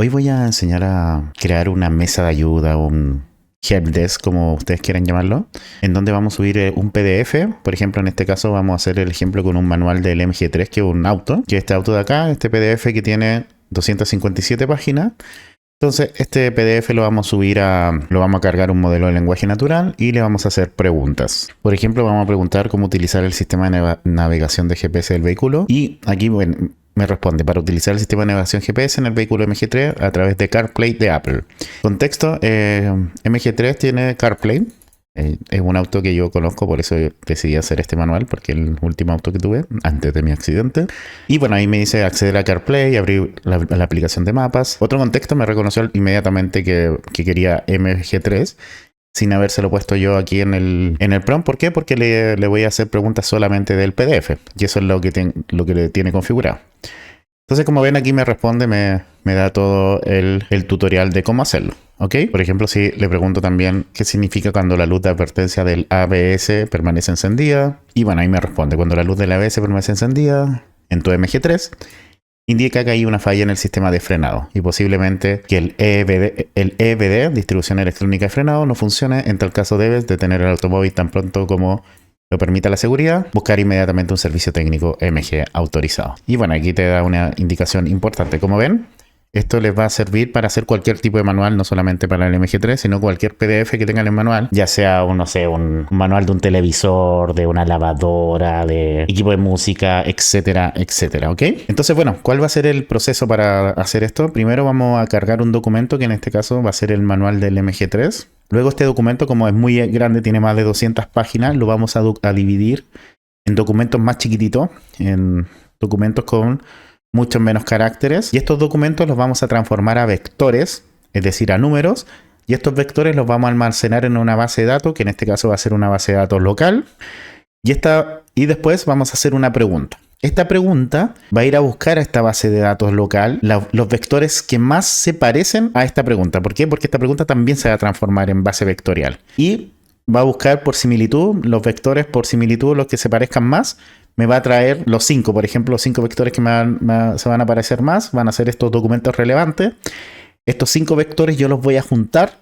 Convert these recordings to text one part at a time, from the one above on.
Hoy voy a enseñar a crear una mesa de ayuda, un helpdesk, como ustedes quieran llamarlo, en donde vamos a subir un PDF. Por ejemplo, en este caso vamos a hacer el ejemplo con un manual del MG3, que es un auto, que es este auto de acá, este PDF que tiene 257 páginas. Entonces, este PDF lo vamos a cargar un modelo de lenguaje natural y le vamos a hacer preguntas. Por ejemplo, vamos a preguntar cómo utilizar el sistema de navegación de GPS del vehículo. Y aquí, bueno, me responde para utilizar el sistema de navegación GPS en el vehículo MG3 a través de CarPlay de Apple. Contexto, MG3 tiene CarPlay. Es un auto que yo conozco, por eso decidí hacer este manual, porque es el último auto que tuve antes de mi accidente. Y bueno, ahí me dice acceder a CarPlay, abrir la aplicación de mapas. Otro contexto, me reconoció inmediatamente que quería MG3 sin habérselo puesto yo aquí en el prompt. ¿Por qué? Porque le voy a hacer preguntas solamente del PDF, y eso es lo que le tiene configurado. Entonces, como ven, aquí me responde, me da todo el tutorial de cómo hacerlo. ¿Ok? Por ejemplo, si le pregunto también qué significa cuando la luz de advertencia del ABS permanece encendida. Y bueno, ahí me responde, cuando la luz del ABS permanece encendida en tu MG3, indica que hay una falla en el sistema de frenado y posiblemente que el EBD, distribución electrónica de frenado, no funcione. En tal caso debes detener el automóvil tan pronto como lo permita la seguridad, buscar inmediatamente un servicio técnico MG autorizado. Y bueno, aquí te da una indicación importante. Como ven, esto les va a servir para hacer cualquier tipo de manual, no solamente para el MG3, sino cualquier PDF que tengan en el manual, ya sea un manual de un televisor, de una lavadora, de equipo de música, etcétera, etcétera, ¿ok? Entonces, bueno, ¿cuál va a ser el proceso para hacer esto? Primero vamos a cargar un documento que en este caso va a ser el manual del MG3. Luego este documento, como es muy grande, tiene más de 200 páginas, lo vamos a dividir en documentos más chiquititos, en documentos con muchos menos caracteres. Y estos documentos los vamos a transformar a vectores, es decir, a números. Y estos vectores los vamos a almacenar en una base de datos, que en este caso va a ser una base de datos local. Y después vamos a hacer una pregunta. Esta pregunta va a ir a buscar a esta base de datos local los vectores que más se parecen a esta pregunta. ¿Por qué? Porque esta pregunta también se va a transformar en base vectorial. Y va a buscar por similitud, los vectores por similitud, los que se parezcan más. Me va a traer los 5, por ejemplo, los 5 vectores que se van a parecer más. Van a ser estos documentos relevantes. Estos 5 vectores yo los voy a juntar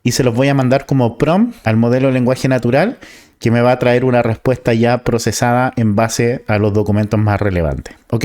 y se los voy a mandar como prompt al modelo de lenguaje natural, que me va a traer una respuesta ya procesada en base a los documentos más relevantes. ¿Ok?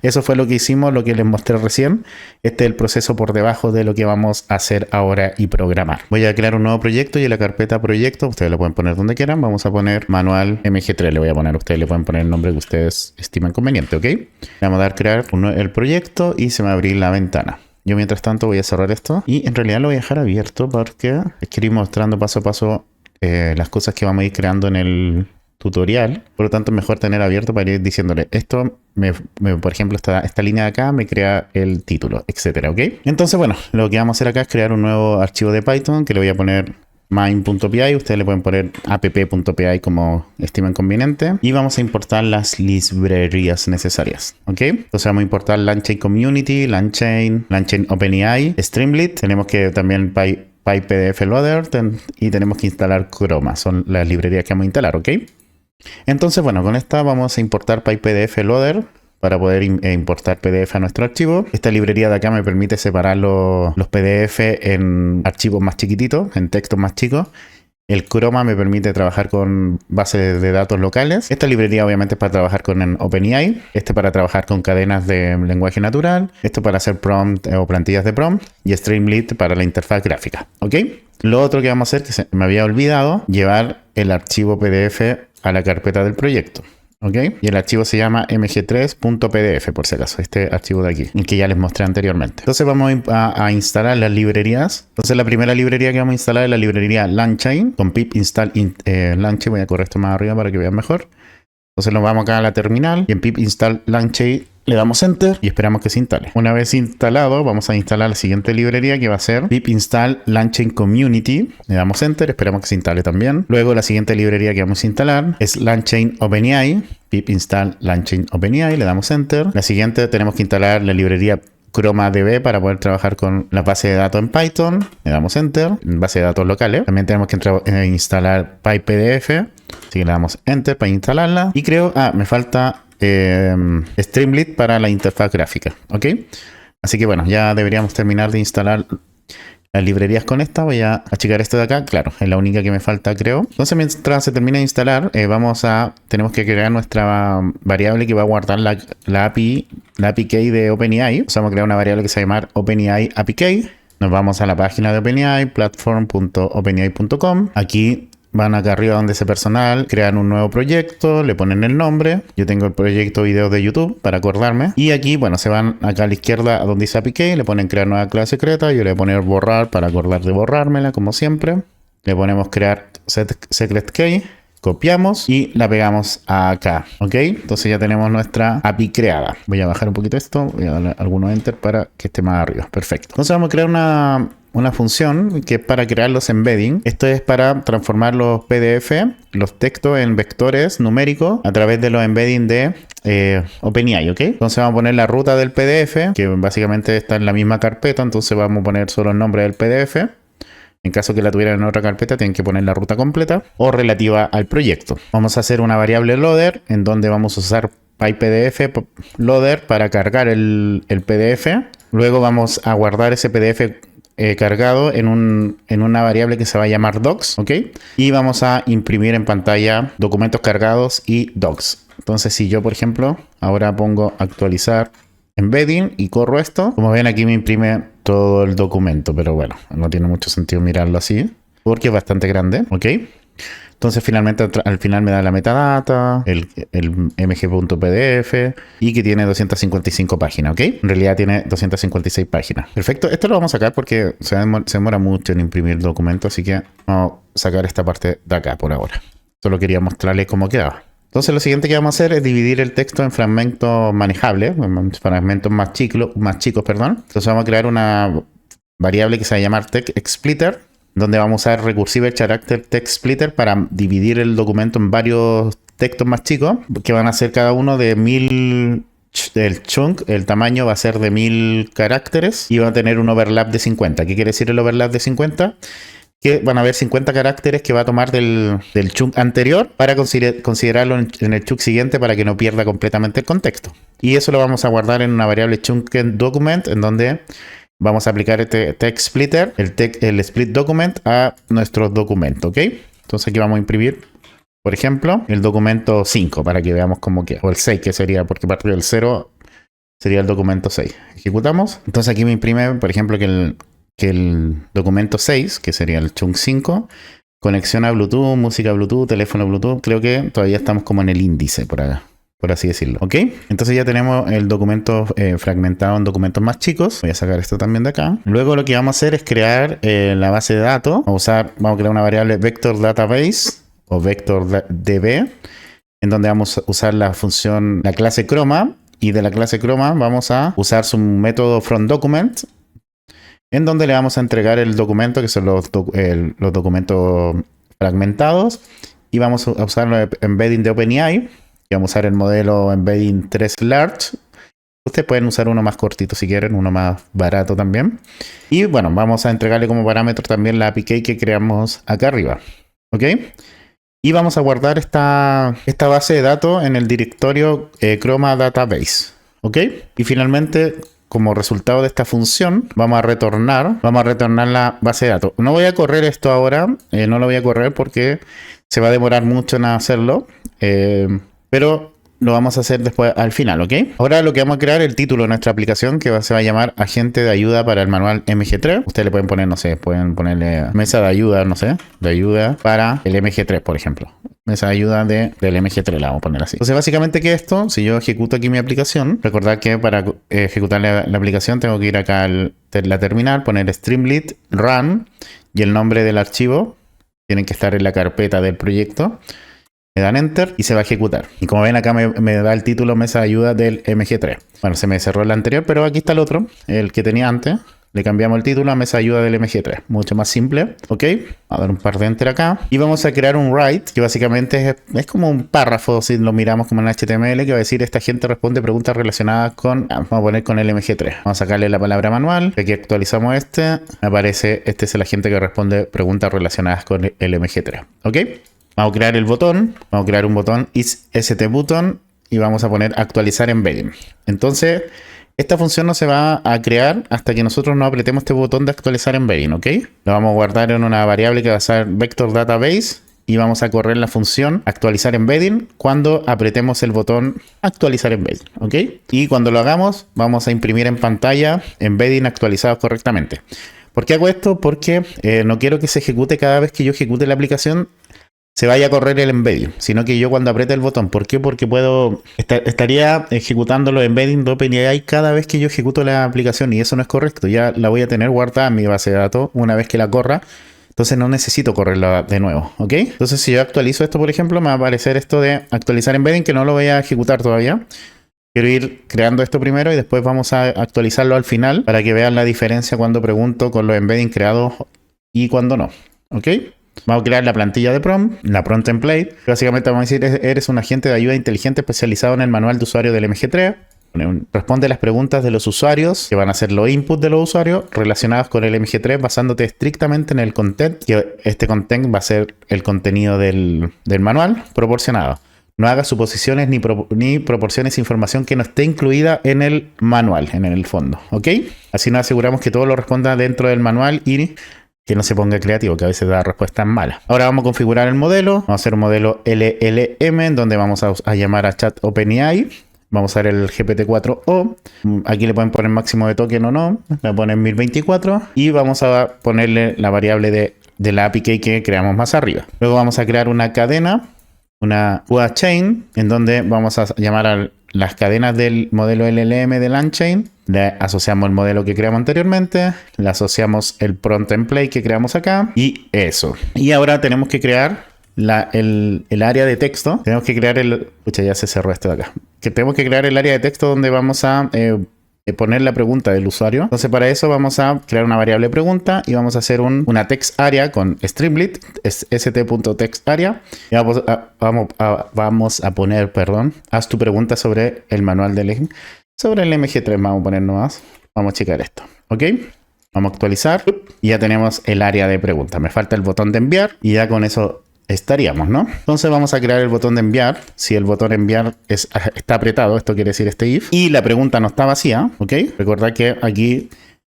Eso fue lo que hicimos, lo que les mostré recién. Este es el proceso por debajo de lo que vamos a hacer ahora y programar. Voy a crear un nuevo proyecto y en la carpeta proyecto, ustedes lo pueden poner donde quieran. Vamos a poner manual MG3, le voy a poner. Ustedes le pueden poner el nombre que ustedes estimen conveniente, ¿ok? Le vamos a dar crear el proyecto y se me va a abrir la ventana. Yo mientras tanto voy a cerrar esto y en realidad lo voy a dejar abierto porque les quiero ir mostrando paso a paso las cosas que vamos a ir creando en el tutorial. Por lo tanto, es mejor tener abierto para ir diciéndole esto, por ejemplo, esta línea de acá me crea el título, etcétera, ¿ok? Entonces, bueno, lo que vamos a hacer acá es crear un nuevo archivo de Python que le voy a poner main.py. Ustedes le pueden poner app.py como estimen conveniente. Y vamos a importar las librerías necesarias, ¿ok? Entonces vamos a importar LangChain Community, LangChain OpenAI, Streamlit. Tenemos que también PyPDFLoader y tenemos que instalar Chroma. Son las librerías que vamos a instalar, ¿ok? Entonces, bueno, con esta vamos a importar PyPDFLoader para poder importar PDF a nuestro archivo. Esta librería de acá me permite separar los PDF en archivos más chiquititos, en textos más chicos. El Chroma me permite trabajar con bases de datos locales. Esta librería obviamente es para trabajar con OpenAI. Este para trabajar con cadenas de lenguaje natural. Esto para hacer prompt o plantillas de prompt. Y Streamlit para la interfaz gráfica. ¿Ok? Lo otro que vamos a hacer, que se me había olvidado, llevar el archivo PDF a la carpeta del proyecto. ¿Ok? Y el archivo se llama mg3.pdf, por si acaso, este archivo de aquí, el que ya les mostré anteriormente. Entonces vamos a instalar las librerías. Entonces la primera librería que vamos a instalar es la librería LangChain, con pip install LangChain. Voy a correr esto más arriba para que vean mejor. Entonces nos vamos acá a la terminal y en pip install LangChain le damos enter y esperamos que se instale. Una vez instalado, vamos a instalar la siguiente librería, que va a ser pip install LangChain Community. Le damos enter, esperamos que se instale también. Luego la siguiente librería que vamos a instalar es LangChain OpenAI. Pip install LangChain OpenAI, le damos enter. La siguiente tenemos que instalar la librería ChromaDB para poder trabajar con la base de datos en Python. Le damos enter. En base de datos locales. También tenemos que instalar PyPDF. Así que le damos enter para instalarla. Y creo, me falta Streamlit para la interfaz gráfica. ¿Ok? Así que bueno, ya deberíamos terminar de instalar las librerías con esta. Voy a achicar esto de acá. Claro, es la única que me falta, creo. Entonces, mientras se termine de instalar, tenemos que crear nuestra variable que va a guardar la API key de OpenAI. O sea, vamos a crear una variable que se va a llamar OpenAI API key. Nos vamos a la página de OpenAI, platform.openai.com. Aquí van acá arriba donde dice personal, crean un nuevo proyecto, le ponen el nombre. Yo tengo el proyecto video de YouTube para acordarme. Y aquí, bueno, se van acá a la izquierda a donde dice API key, le ponen crear nueva clase secreta. Yo le voy a poner borrar para acordar de borrármela, como siempre. Le ponemos crear secret key. Copiamos y la pegamos acá, ¿ok? Entonces ya tenemos nuestra API creada. Voy a bajar un poquito esto, voy a darle algunos enter para que esté más arriba. Perfecto. Entonces vamos a crear una función que es para crear los embedding. Esto es para transformar los PDF, los textos en vectores numéricos a través de los embedding de OpenAI, ¿ok? Entonces vamos a poner la ruta del PDF, que básicamente está en la misma carpeta, entonces vamos a poner solo el nombre del PDF. En caso que la tuvieran en otra carpeta, tienen que poner la ruta completa o relativa al proyecto. Vamos a hacer una variable loader en donde vamos a usar PyPDF loader para cargar el PDF. Luego vamos a guardar ese PDF cargado en una variable que se va a llamar docs, ¿ok? Y vamos a imprimir en pantalla documentos cargados y docs. Entonces, si yo, por ejemplo, ahora pongo actualizar embedding y corro esto, como ven aquí me imprime todo el documento, pero bueno, no tiene mucho sentido mirarlo así porque es bastante grande, ¿ok? Entonces finalmente al final me da la metadata, el mg.pdf y que tiene 255 páginas, ¿ok? En realidad tiene 256 páginas. Perfecto, esto lo vamos a sacar porque se demora mucho en imprimir documentos, así que vamos a sacar esta parte de acá por ahora. Solo quería mostrarles cómo quedaba. Entonces lo siguiente que vamos a hacer es dividir el texto en fragmentos manejables, en fragmentos más chicos, Entonces vamos a crear una variable que se va a llamar TextSplitter, donde vamos a usar Recursive Character TextSplitter para dividir el documento en varios textos más chicos, que van a ser cada uno de 1000. El chunk, el tamaño va a ser de 1000 caracteres y va a tener un overlap de 50. ¿Qué quiere decir el overlap de 50? Que van a haber 50 caracteres que va a tomar del chunk anterior para considerarlo en el chunk siguiente para que no pierda completamente el contexto. Y eso lo vamos a guardar en una variable chunk document, en donde vamos a aplicar este text splitter, el split document, a nuestro documento, ¿ok? Entonces aquí vamos a imprimir, por ejemplo, el documento 5 para que veamos cómo queda. O el 6, que sería, porque parte del 0 sería el documento 6. Ejecutamos. Entonces aquí me imprime, por ejemplo, que el documento 6, que sería el chunk 5, conexión a Bluetooth, música Bluetooth, teléfono Bluetooth. Creo que todavía estamos como en el índice por acá, por así decirlo. ¿Ok? Entonces ya tenemos el documento fragmentado en documentos más chicos. Voy a sacar esto también de acá. Luego lo que vamos a hacer es crear la base de datos. Vamos a crear una variable vector database o vector db, en donde vamos a usar la clase Chroma, y de la clase Chroma vamos a usar su método fromDocument, en donde le vamos a entregar el documento, que son los documentos fragmentados, y vamos a usar los embedding de OpenAI, y vamos a usar el modelo embedding 3 large. Ustedes pueden usar uno más cortito si quieren, uno más barato también. Y bueno, vamos a entregarle como parámetro también la API key que creamos acá arriba. ¿Ok? Y vamos a guardar esta base de datos en el directorio Chroma Database. ¿Ok? Y finalmente, como resultado de esta función, vamos a retornar la base de datos. No voy a correr esto ahora, no lo voy a correr porque se va a demorar mucho en hacerlo, pero lo vamos a hacer después al final, ¿ok? Ahora lo que vamos a crear es el título de nuestra aplicación, que se va a llamar Agente de Ayuda para el Manual MG3. Ustedes le pueden poner, no sé, pueden ponerle mesa de ayuda, no sé, de ayuda para el MG3, por ejemplo. Mesa de ayuda del MG3, la vamos a poner así. Entonces, básicamente, que esto, si yo ejecuto aquí mi aplicación, recordad que para ejecutar la aplicación tengo que ir acá a la terminal, poner Streamlit Run y el nombre del archivo. Tienen que estar en la carpeta del proyecto. Me dan Enter y se va a ejecutar. Y como ven acá me da el título mesa de ayuda del MG3. Bueno, se me cerró el anterior, pero aquí está el otro, el que tenía antes. Le cambiamos el título a mesa de ayuda del MG3. Mucho más simple. Ok. Vamos a dar un par de Enter acá. Y vamos a crear un write, que básicamente es como un párrafo, si lo miramos como en HTML, que va a decir: esta gente responde preguntas relacionadas con... vamos a poner con el MG3. Vamos a sacarle la palabra manual. Aquí actualizamos este. Me aparece, este es el agente que responde preguntas relacionadas con el MG3. Ok. Vamos a crear el botón. Vamos a crear un botón isTButton y vamos a poner actualizar embedding. Entonces, Esta función no se va a crear hasta que nosotros no apretemos este botón de actualizar embedding, ¿ok? Lo vamos a guardar en una variable que va a ser vector database y vamos a correr la función actualizar embedding cuando apretemos el botón actualizar embedding, ¿ok? Y cuando lo hagamos, vamos a imprimir en pantalla embedding actualizados correctamente. ¿Por qué hago esto? Porque no quiero que se ejecute cada vez que yo ejecute la aplicación se vaya a correr el embedding, sino que yo cuando apriete el botón, ¿por qué? Porque estaría ejecutando los embedding de OpenAI cada vez que yo ejecuto la aplicación y eso no es correcto. Ya la voy a tener guardada en mi base de datos una vez que la corra, entonces no necesito correrla de nuevo, ¿ok? Entonces si yo actualizo esto, por ejemplo, me va a aparecer esto de actualizar embedding, que no lo voy a ejecutar todavía. Quiero ir creando esto primero y después vamos a actualizarlo al final para que vean la diferencia cuando pregunto con los embedding creados y cuando no, ¿ok? Vamos a crear la plantilla de prompt, la prompt template. Básicamente vamos a decir, eres un agente de ayuda inteligente especializado en el manual de usuario del MG3. Responde las preguntas de los usuarios, que van a ser los inputs de los usuarios relacionados con el MG3, basándote estrictamente en el content, que este content va a ser el contenido del manual proporcionado. No hagas suposiciones ni proporciones información que no esté incluida en el manual, en el fondo, ¿ok? Así nos aseguramos que todo lo responda dentro del manual y que no se ponga creativo, que a veces da respuestas malas. Ahora vamos a configurar el modelo. Vamos a hacer un modelo LLM, en donde vamos a llamar a chat OpenAI. Vamos a usar el GPT-4o. Aquí le pueden poner máximo de token o no. Le ponen 1024. Y vamos a ponerle la variable de la API que creamos más arriba. Luego vamos a crear una cadena, una QA chain, en donde vamos a llamar a las cadenas del modelo LLM del Unchain. Le asociamos el modelo que creamos anteriormente, le asociamos el prompt template que creamos acá y eso. Y ahora tenemos que crear el área de texto. Tenemos que crear Pucha, ya se cerró esto de acá. Tenemos que crear el área de texto donde vamos a poner la pregunta del usuario. Entonces para eso vamos a crear una variable pregunta y vamos a hacer una text area con streamlit, st.textArea. Y vamos a poner, haz tu pregunta sobre el manual del sobre el MG3. Vamos a poner nomás. Vamos a checar esto, ¿ok? Vamos a actualizar y ya tenemos el área de pregunta. Me falta el botón de enviar y ya con eso estaríamos, ¿no? Entonces vamos a crear el botón de enviar. Si el botón enviar está apretado, esto quiere decir este if, y la pregunta no está vacía, ¿ok? Recordad que aquí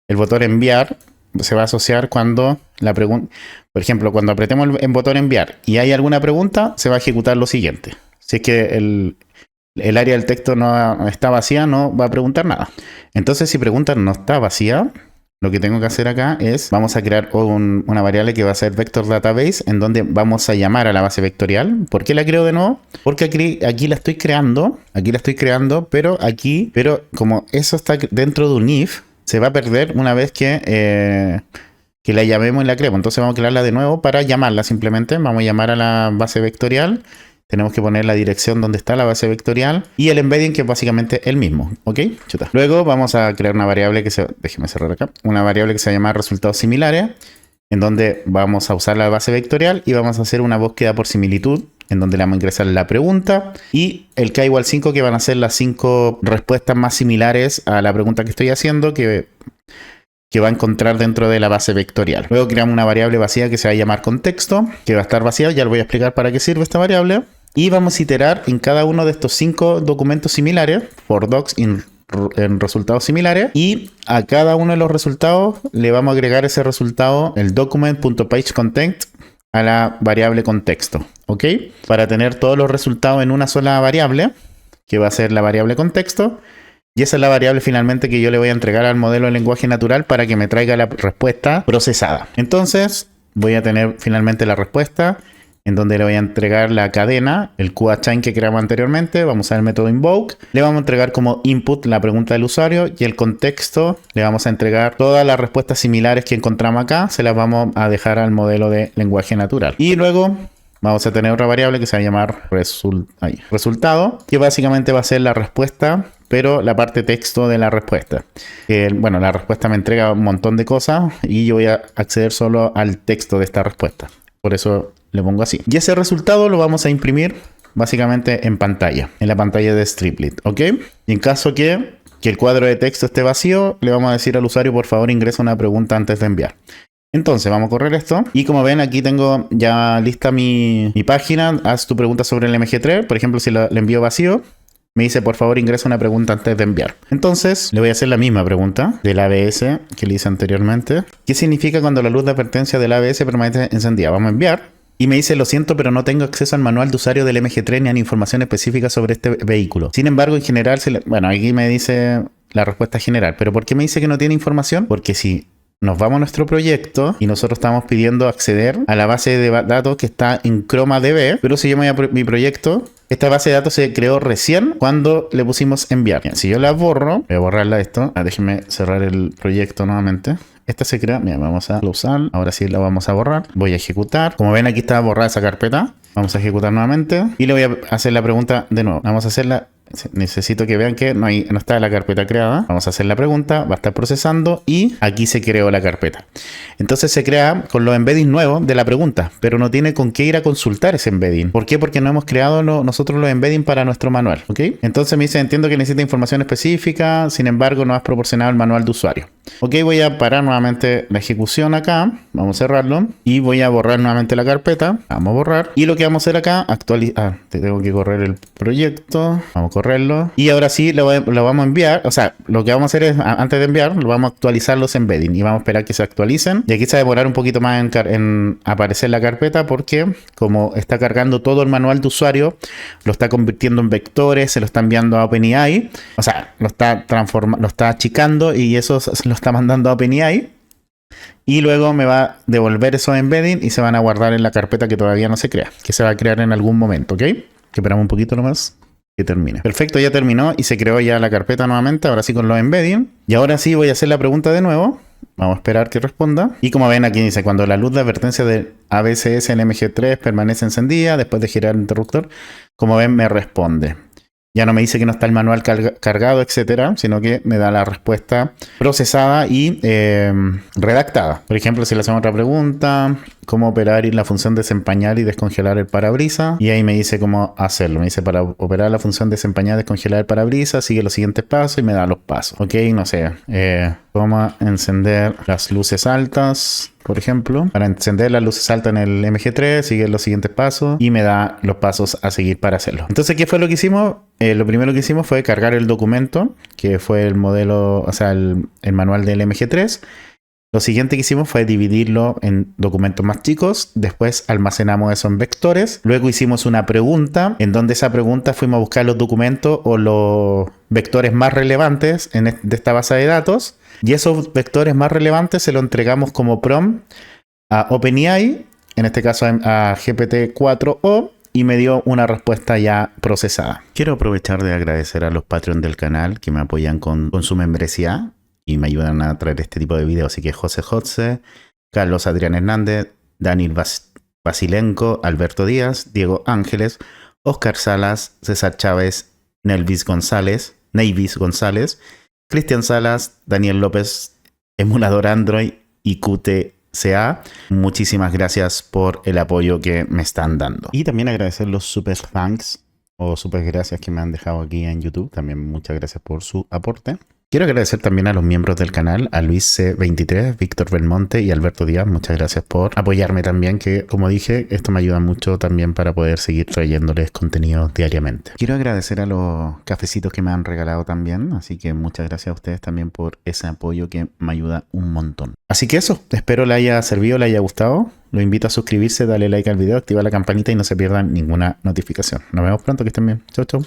el botón enviar se va a asociar cuando la pregunta, por ejemplo, cuando apretemos el botón enviar y hay alguna pregunta, se va a ejecutar lo siguiente. Si es que el área del texto no está vacía, no va a preguntar nada. Entonces, si pregunta no está vacía, lo que tengo que hacer acá es, vamos a crear una variable que va a ser vector database, en donde vamos a llamar a la base vectorial. ¿Por qué la creo de nuevo? Porque aquí la estoy creando, pero como eso está dentro de un if, se va a perder una vez que la llamemos y la creemos. Entonces vamos a crearla de nuevo para llamarla simplemente. Vamos a llamar a la base vectorial. Tenemos que poner la dirección donde está la base vectorial y el embedding, que es básicamente el mismo, ¿ok? Chuta. Luego vamos a crear una variable déjeme cerrar acá, una variable que se llama resultados similares, en donde vamos a usar la base vectorial y vamos a hacer una búsqueda por similitud, en donde le vamos a ingresar la pregunta y el k igual 5, que van a ser las 5 respuestas más similares a la pregunta que estoy haciendo, que va a encontrar dentro de la base vectorial. Luego creamos una variable vacía que se va a llamar contexto, que va a estar vacía. Ya les voy a explicar para qué sirve esta variable. Y vamos a iterar en cada uno de estos 5 documentos similares, for docs en resultados similares. Y a cada uno de los resultados le vamos a agregar ese resultado, el document.pageContent, a la variable contexto, ¿ok? Para tener todos los resultados en una sola variable, que va a ser la variable contexto. Y esa es la variable finalmente que yo le voy a entregar al modelo de lenguaje natural para que me traiga la respuesta procesada. Entonces voy a tener finalmente la respuesta, en donde le voy a entregar la cadena, el QA chain que creamos anteriormente. Vamos a usar el método invoke. Le vamos a entregar como input la pregunta del usuario y el contexto le vamos a entregar todas las respuestas similares que encontramos acá. Se las vamos a dejar al modelo de lenguaje natural. Y luego vamos a tener otra variable que se va a llamar resultado, que básicamente va a ser la respuesta, pero la parte texto de la respuesta. Bueno, la respuesta me entrega un montón de cosas y yo voy a acceder solo al texto de esta respuesta. Por eso le pongo así. Y ese resultado lo vamos a imprimir básicamente en pantalla, en la pantalla de Streamlit, ¿ok? Y en caso que el cuadro de texto esté vacío, le vamos a decir al usuario, por favor, ingresa una pregunta antes de enviar. Entonces vamos a correr esto y como ven aquí tengo ya lista mi página. Haz tu pregunta sobre el MG3. Por ejemplo, si le envío vacío, me dice, por favor, ingresa una pregunta antes de enviar. Entonces, le voy a hacer la misma pregunta del ABS que le hice anteriormente. ¿Qué significa cuando la luz de advertencia del ABS permanece encendida? Vamos a enviar. Y me dice, lo siento, pero no tengo acceso al manual de usuario del MG3 ni a información específica sobre este vehículo. Sin embargo, en general, bueno, aquí me dice la respuesta general. ¿Pero por qué me dice que no tiene información? Porque si nos vamos a nuestro proyecto y nosotros estamos pidiendo acceder a la base de datos que está en ChromaDB, pero si yo me voy a mi proyecto, esta base de datos se creó recién cuando le pusimos enviar. Bien, si yo la borro, voy a borrarla esto. Déjenme cerrar el proyecto nuevamente. Esta se crea, mira, vamos a usar, ahora sí la vamos a borrar. Voy a ejecutar. Como ven, aquí está borrada esa carpeta. Vamos a ejecutar nuevamente y le voy a hacer la pregunta de nuevo. Vamos a hacerla. Necesito que vean que no está la carpeta creada. Vamos a hacer la pregunta, va a estar procesando y aquí se creó la carpeta. Entonces se crea con los embeddings nuevos de la pregunta, pero no tiene con qué ir a consultar ese embedding. ¿Por qué? Porque no hemos creado nosotros los embeddings para nuestro manual, ¿ok? Entonces me dice, entiendo que necesita información específica, sin embargo no has proporcionado el manual de usuario. Ok, voy a parar nuevamente la ejecución acá, vamos a cerrarlo y voy a borrar nuevamente la carpeta. Vamos a borrar y lo que vamos a hacer acá, actualizar, tengo que correr el proyecto, vamos a correrlo y ahora sí lo vamos a enviar. O sea, lo que vamos a hacer es, antes de enviar, lo vamos a actualizar los embeddings y vamos a esperar que se actualicen. Y aquí se va a demorar un poquito más en aparecer la carpeta porque como está cargando todo el manual de usuario, lo está convirtiendo en vectores, se lo está enviando a OpenAI, o sea, lo está achicando y eso lo está mandando a OpenAI. Y luego me va a devolver esos embeddings y se van a guardar en la carpeta que todavía no se crea, que se va a crear en algún momento, ¿ok? Que esperamos un poquito nomás que termine. Perfecto, ya terminó y se creó ya la carpeta nuevamente, ahora sí con los embeddings. Y ahora sí voy a hacer la pregunta de nuevo. Vamos a esperar que responda. Y como ven aquí dice, cuando la luz de advertencia del ABCS en MG3 permanece encendida después de girar el interruptor, como ven me responde. Ya no me dice que no está el manual cargado, etcétera, sino que me da la respuesta procesada y redactada. Por ejemplo, si le hacemos otra pregunta, cómo operar la función desempañar y descongelar el parabrisas. Y ahí me dice cómo hacerlo. Me dice, para operar la función desempañar y descongelar el parabrisas, sigue los siguientes pasos y me da los pasos. Ok, no sé. Vamos a encender las luces altas. Por ejemplo, para encender las luces altas en el MG3, sigue los siguientes pasos y me da los pasos a seguir para hacerlo. Entonces, ¿qué fue lo que hicimos? Lo primero que hicimos fue cargar el documento, que fue el modelo, o sea, el manual del MG3. Lo siguiente que hicimos fue dividirlo en documentos más chicos. Después almacenamos eso en vectores. Luego hicimos una pregunta, en donde esa pregunta fuimos a buscar los documentos o los vectores más relevantes de esta base de datos. Y esos vectores más relevantes se los entregamos como prompt a OpenAI, en este caso a GPT-4o, y me dio una respuesta ya procesada. Quiero aprovechar de agradecer a los Patreon del canal que me apoyan con su membresía y me ayudan a traer este tipo de videos. Así que José Jotze, Carlos Adrián Hernández, Daniel Basilenko, Alberto Díaz, Diego Ángeles, Oscar Salas, César Chávez, Nelvis González, Cristian Salas, Daniel López, Emulador Android y QTCA. Muchísimas gracias por el apoyo que me están dando. Y también agradecer los super thanks o super gracias que me han dejado aquí en YouTube. También muchas gracias por su aporte. Quiero agradecer también a los miembros del canal, a Luis C23, Víctor Belmonte y Alberto Díaz. Muchas gracias por apoyarme también, que como dije, esto me ayuda mucho también para poder seguir trayéndoles contenido diariamente. Quiero agradecer a los cafecitos que me han regalado también, así que muchas gracias a ustedes también por ese apoyo que me ayuda un montón. Así que eso, espero le haya servido, le haya gustado. Lo invito a suscribirse, darle like al video, activar la campanita y no se pierdan ninguna notificación. Nos vemos pronto, que estén bien. Chau, chau.